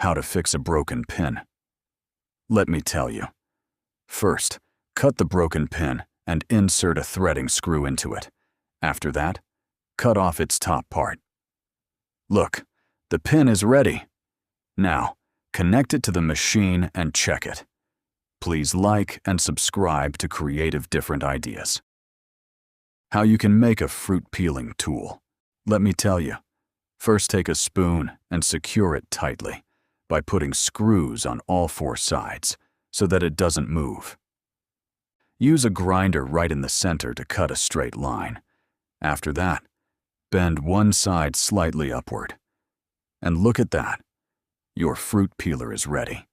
How to fix a broken pin. Let me tell you. First, cut the broken pin and insert a threading screw into it. After that, cut off its top part. Look, the pin is ready. Now, connect it to the machine and check it. Please like and subscribe to Creative Different Ideas. How you can make a fruit peeling tool. Let me tell you. First, take a spoon and secure it tightly by putting screws on all 4 sides so that it doesn't move. Use a grinder right in the center to cut a straight line. After that, bend one side slightly upward. And look at that. Your fruit peeler is ready.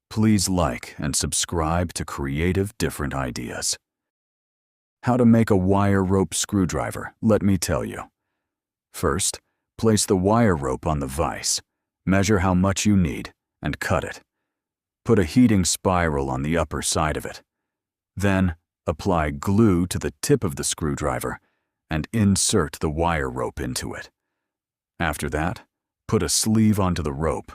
Please like and subscribe to Creative Different Ideas. How to make a wire rope screwdriver, let me tell you. First, place the wire rope on the vise, measure how much you need, and cut it. Put a heating spiral on the upper side of it. Then, apply glue to the tip of the screwdriver and insert the wire rope into it. After that, put a sleeve onto the rope.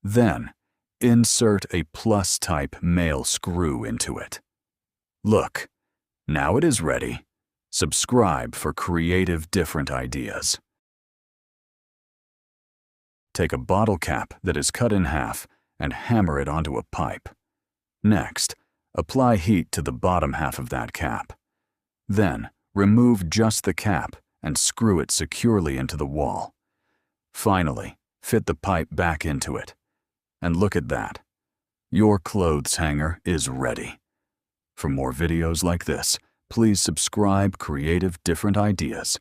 Then, insert a plus-type male screw into it. Look, now it is ready. Subscribe for Creative Different Ideas. Take a bottle cap that is cut in half and hammer it onto a pipe. Next, apply heat to the bottom half of that cap. Then, remove just the cap and screw it securely into the wall. Finally, fit the pipe back into it. And look at that. Your clothes hanger is ready. For more videos like this, please subscribe Creative Different Ideas.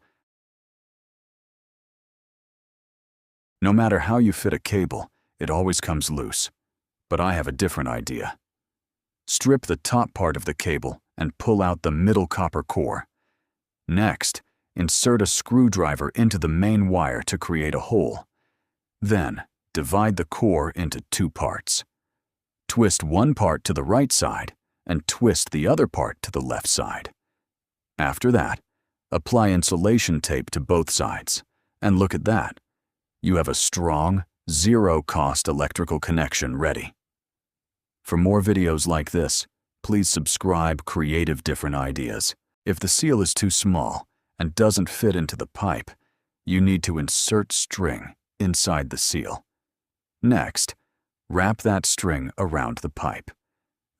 No matter how you fit a cable, it always comes loose. But I have a different idea. Strip the top part of the cable and pull out the middle copper core. Next, insert a screwdriver into the main wire to create a hole. Then, divide the core into 2 parts. Twist one part to the right side and twist the other part to the left side. After that, apply insulation tape to both sides. And look at that. You have a strong, zero-cost electrical connection ready. For more videos like this, please subscribe Creative Different Ideas. If the seal is too small and doesn't fit into the pipe, you need to insert string inside the seal. Next, wrap that string around the pipe.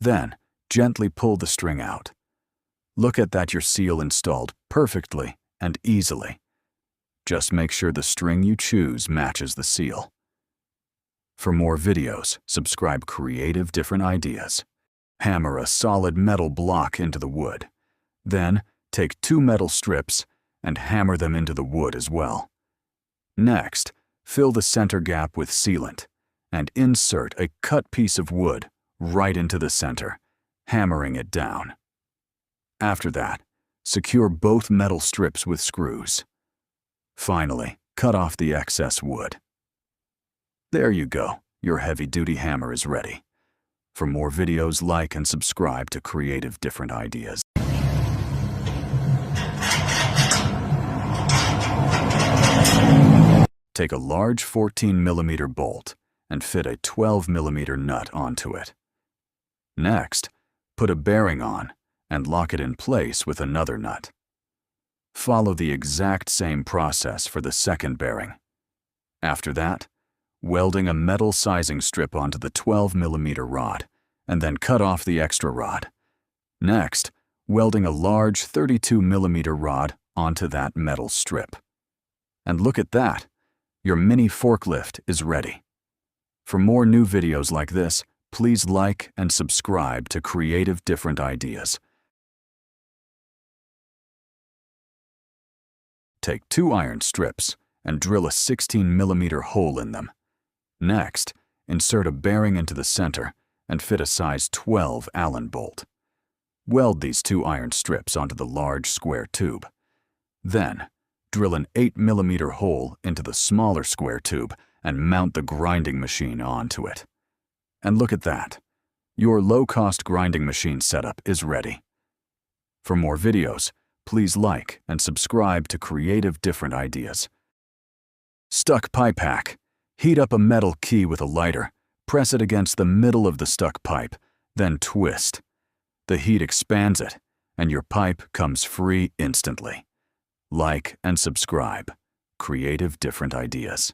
Then, gently pull the string out. Look at that, your seal installed perfectly and easily. Just make sure the string you choose matches the seal. For more videos, subscribe Creative Different Ideas. Hammer a solid metal block into the wood. Then, take 2 metal strips and hammer them into the wood as well. Next, fill the center gap with sealant and insert a cut piece of wood right into the center, hammering it down. After that, secure both metal strips with screws. Finally, cut off the excess wood. There you go, your heavy-duty hammer is ready. For more videos, like and subscribe to Creative Different Ideas. Take a large 14mm bolt and fit a 12mm nut onto it. Next, put a bearing on and lock it in place with another nut. Follow the exact same process for the second bearing. After that, welding a metal sizing strip onto the 12mm rod and then cut off the extra rod. Next, welding a large 32mm rod onto that metal strip. And look at that, your mini forklift is ready. For more new videos like this, please like and subscribe to Creative Different Ideas. Take 2 iron strips and drill a 16mm hole in them. Next, insert a bearing into the center and fit a size 12 Allen bolt. Weld these 2 iron strips onto the large square tube. Then, drill an 8mm hole into the smaller square tube and mount the grinding machine onto it. And look at that. Your low-cost grinding machine setup is ready. For more videos, please like and subscribe to Creative Different Ideas. Stuck pipe hack. Heat up a metal key with a lighter, press it against the middle of the stuck pipe, then twist. The heat expands it, and your pipe comes free instantly. Like and subscribe. Creative Different Ideas.